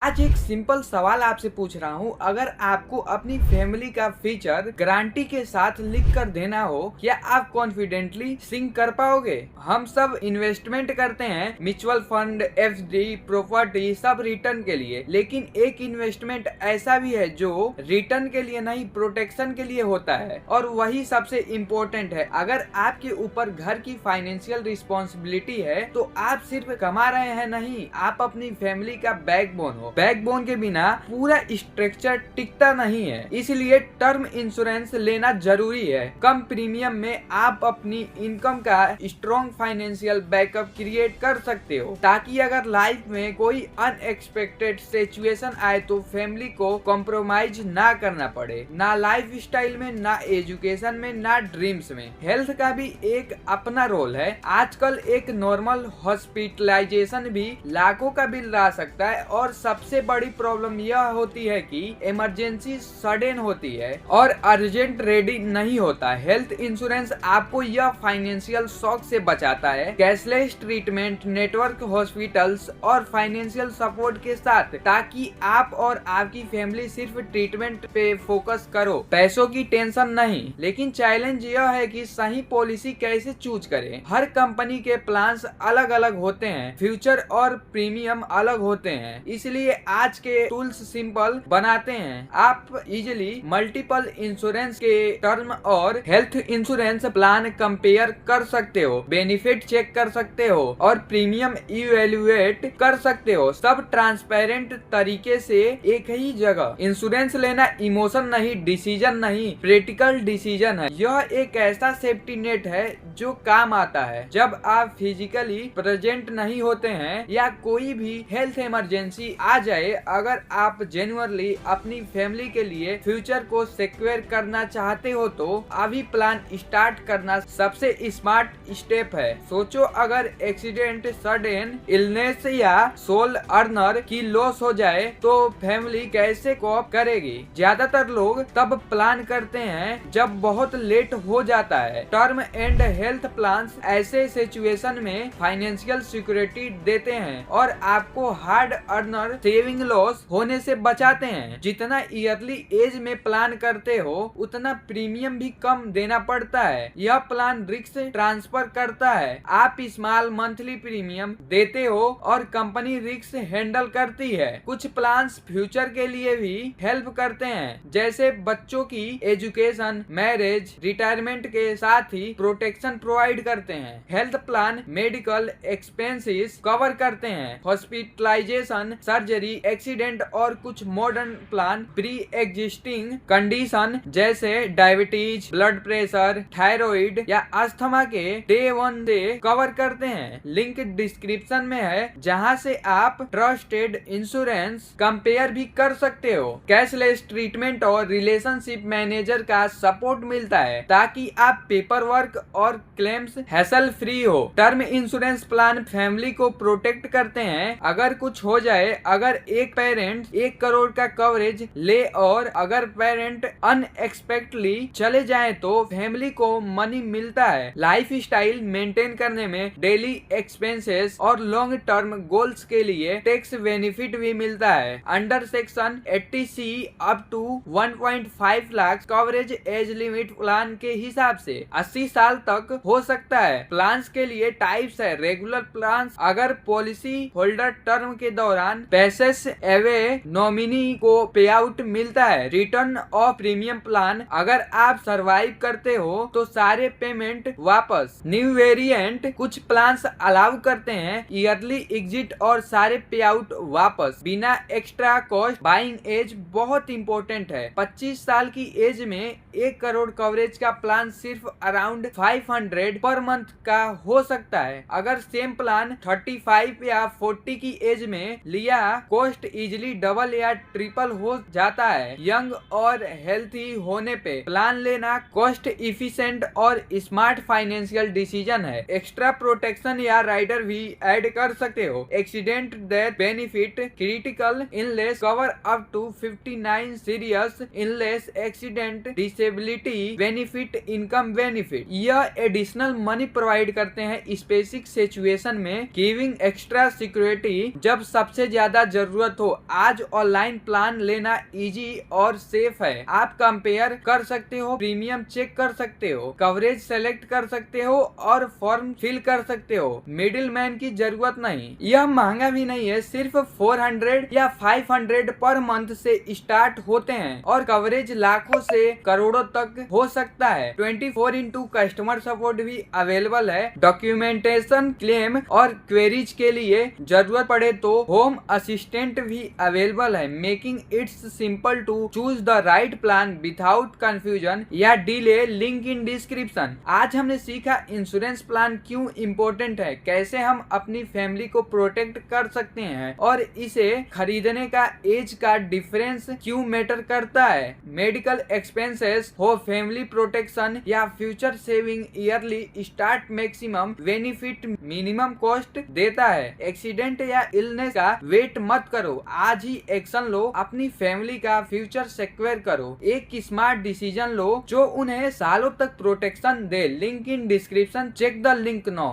आज एक सिंपल सवाल आपसे पूछ रहा हूँ। अगर आपको अपनी फैमिली का फ्यूचर गारंटी के साथ लिख कर देना हो, क्या आप कॉन्फिडेंटली सिंक कर पाओगे? हम सब इन्वेस्टमेंट करते हैं, म्यूचुअल फंड, एफडी, प्रॉपर्टी, सब रिटर्न के लिए। लेकिन एक इन्वेस्टमेंट ऐसा भी है जो रिटर्न के लिए नहीं, प्रोटेक्शन के लिए होता है, और वही सबसे इम्पोर्टेंट है। अगर आपके ऊपर घर की फाइनेंशियल रिस्पॉन्सिबिलिटी है तो आप सिर्फ कमा रहे हैं नहीं, आप अपनी फैमिली का बैकबोन हो। बैकबोन के बिना पूरा स्ट्रक्चर टिकता नहीं है, इसलिए टर्म इंश्योरेंस लेना जरूरी है। कम प्रीमियम में आप अपनी इनकम का स्ट्रॉन्ग फाइनेंशियल बैकअप क्रिएट कर सकते हो, ताकि अगर लाइफ में कोई अनएक्सपेक्टेड सिचुएशन आए तो फैमिली को कॉम्प्रोमाइज ना करना पड़े, ना लाइफ स्टाइल में, ना एजुकेशन में, ना ड्रीम्स में। हेल्थ का भी एक अपना रोल है। आजकल एक नॉर्मल हॉस्पिटलाइजेशन भी लाखों का बिल ला सकता है, और सबसे बड़ी प्रॉब्लम यह होती है कि इमरजेंसी सडन होती है और अर्जेंट रेडी नहीं होता। हेल्थ इंश्योरेंस आपको यह फाइनेंशियल शॉक से बचाता है। कैशलेस ट्रीटमेंट, नेटवर्क हॉस्पिटल्स और फाइनेंशियल सपोर्ट के साथ, ताकि आप और आपकी फैमिली सिर्फ ट्रीटमेंट पे फोकस करो, पैसों की टेंशन नहीं। लेकिन चैलेंज यह है कि सही पॉलिसी कैसे चूज करें। हर कंपनी के प्लान्स अलग अलग होते हैं, फ्यूचर और प्रीमियम अलग होते हैं, इसलिए आज के टूल्स सिंपल बनाते हैं। आप इजिली मल्टीपल इंश्योरेंस के टर्म और हेल्थ इंश्योरेंस प्लान कंपेयर कर सकते हो, बेनिफिट चेक कर सकते हो और प्रीमियम इवेल्युएट कर सकते हो, सब ट्रांसपेरेंट तरीके से एक ही जगह। इंश्योरेंस लेना इमोशन नहीं, डिसीजन नहीं, प्रैक्टिकल डिसीजन है। यह एक ऐसा सेफ्टी नेट है जो काम आता है जब आप फिजिकली प्रेजेंट नहीं होते हैं या कोई भी हेल्थ इमरजेंसी आ जाए। अगर आप जेन्युइनली अपनी फैमिली के लिए फ्यूचर को सिक्योर करना चाहते हो तो अभी प्लान स्टार्ट करना सबसे स्मार्ट स्टेप है। सोचो, अगर एक्सीडेंट, सडन इलनेस या सोल अर्नर की लॉस हो जाए तो फैमिली कैसे कोप करेगी? ज्यादातर लोग तब प्लान करते हैं जब बहुत लेट हो जाता है। टर्म एंड हेल्थ प्लान्स ऐसे सिचुएशन में फाइनेंशियल सिक्योरिटी देते हैं और आपको हार्ड अर्नर सेविंग लॉस होने से बचाते हैं। जितना ईयरली एज में प्लान करते हो उतना प्रीमियम भी कम देना पड़ता है। यह प्लान रिस्क ट्रांसफर करता है। आप स्मॉल मंथली प्रीमियम देते हो और कंपनी रिस्क हैंडल करती है। कुछ प्लान्स फ्यूचर के लिए भी हेल्प करते हैं, जैसे बच्चों की एजुकेशन, मैरिज, रिटायरमेंट के साथ ही प्रोटेक्शन प्रोवाइड करते हैं। Health plan medical expenses cover करते हैं, हॉस्पिटलाइजेशन, सर्जरी, एक्सीडेंट और कुछ modern plan pre existing condition जैसे डायबिटीज, ब्लड प्रेशर, थायराइड या अस्थमा के डे 1 से कवर करते हैं। लिंक डिस्क्रिप्शन में है, जहां से आप ट्रस्टेड इंश्योरेंस कंपेयर भी कर सकते हो। कैशलेस ट्रीटमेंट और रिलेशनशिप मैनेजर का सपोर्ट मिलता है, ताकि आप पेपर वर्क और क्लेम्स हैसल फ्री हो। टर्म इंश्योरेंस प्लान फैमिली को प्रोटेक्ट करते हैं। अगर कुछ हो जाए, अगर एक पेरेंट 1 करोड़ का कवरेज ले और अगर पेरेंट अनएक्सपेक्टली चले जाए तो फैमिली को मनी मिलता है। लाइफ स्टाइल मेंटेन करने में, डेली एक्सपेंसेस और लॉन्ग टर्म गोल्स के लिए टैक्स बेनिफिट भी मिलता है। Under section 80C up to 1.5 lakh coverage age limit plan के हिसाब से 80 साल तक हो सकता है। प्लान्स के लिए टाइप्स है। रेगुलर प्लान्स, अगर पॉलिसी होल्डर टर्म के दौरान पैसेस एवे नॉमिनी को पे आउट मिलता है। रिटर्न ऑफ प्रीमियम प्लान, अगर आप सरवाइव करते हो तो सारे पेमेंट वापस। न्यू वेरिएंट, कुछ प्लान्स अलाउ करते हैं ईयरली एग्जिट और सारे पे आउट वापस बिना एक्स्ट्रा कॉस्ट। बाइंग एज बहुत इंपॉर्टेंट है। 25 साल की एज में 1 करोड़ कवरेज का प्लान सिर्फ अराउंड 500 पर मंथ का हो सकता है। अगर सेम प्लान 35 या 40 की एज में लिया, कॉस्ट इजिली डबल या ट्रिपल हो जाता है। यंग और हेल्थी होने पे प्लान लेना कॉस्ट इफिशिएंट और स्मार्ट फाइनेंशियल डिसीजन है। एक्स्ट्रा प्रोटेक्शन या राइडर भी ऐड कर सकते हो। Accident death benefit, critical illness cover up to 59, serious illness, accident, disability benefit, income benefit. यह एडिशनल मनी प्रोवाइड करते हैं स्पेसिफिक सिचुएशन में, गिविंग एक्स्ट्रा सिक्योरिटी जब सबसे ज्यादा जरूरत हो, आज ऑनलाइन प्लान लेना इजी और सेफ है। आप कंपेयर कर सकते हो, प्रीमियम चेक कर सकते हो, कवरेज सेलेक्ट कर सकते हो और फॉर्म फिल कर सकते हो। मिडिल मैन की जरूरत नहीं। यह महंगा भी नहीं है, सिर्फ 400 या 500 पर मंथ से स्टार्ट होते हैं और कवरेज लाखों से करोड़ों तक हो सकता है। 24/2 कस्टमर सपोर्ट भी अवेलेबल है। डॉक्यूमेंटेशन, क्लेम और क्वेरीज के लिए जरूरत पड़े तो होम असिस्टेंट भी अवेलेबल है, making it's simple to choose the right plan without confusion या डिले। Link in description. आज हमने सीखा इंश्योरेंस प्लान क्यों इम्पोर्टेंट है, कैसे हम अपनी फैमिली को प्रोटेक्ट कर सकते हैं और इसे खरीदने का एज का डिफरेंस क्यों मैटर करता है। मेडिकल एक्सपेंसेस हो, फैमिली प्रोटेक्शन या future saving, yearly start maximum benefit minimum cost देता है। एक्सीडेंट या इलनेस का वेट मत करो, आज ही एक्शन लो, अपनी फैमिली का फ्यूचर सिक्योर करो। एक स्मार्ट डिसीजन लो जो उन्हें सालों तक प्रोटेक्शन दे। Link in description, check the link now.